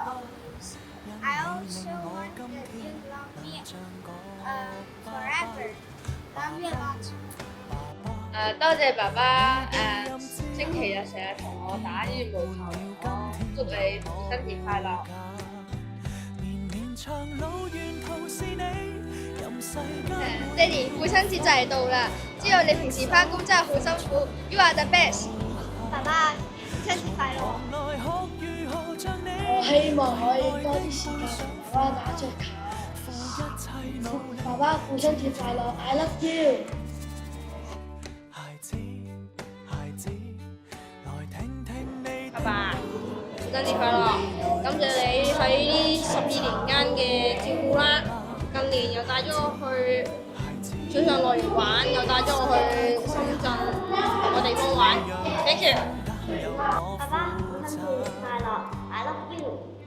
I also want that you love me forever. Love you a lot. 多謝爸爸星期日成日同我打羽毛球，我祝你父親節快樂。爹哋，父親節就嚟到啦，知道你平時返工真係好辛苦，You are the best。爸爸，父親節快樂！我希望可以多啲時間同爸爸打隻球。爸爸，父親節快樂 ！I love you。爸爸，父親節快樂！感謝你喺呢12年間嘅照顧啦。近年又帶咗我去水上樂園玩，又帶咗我去深圳同個地方玩。Thank you。爸爸，父親節快樂！I love you。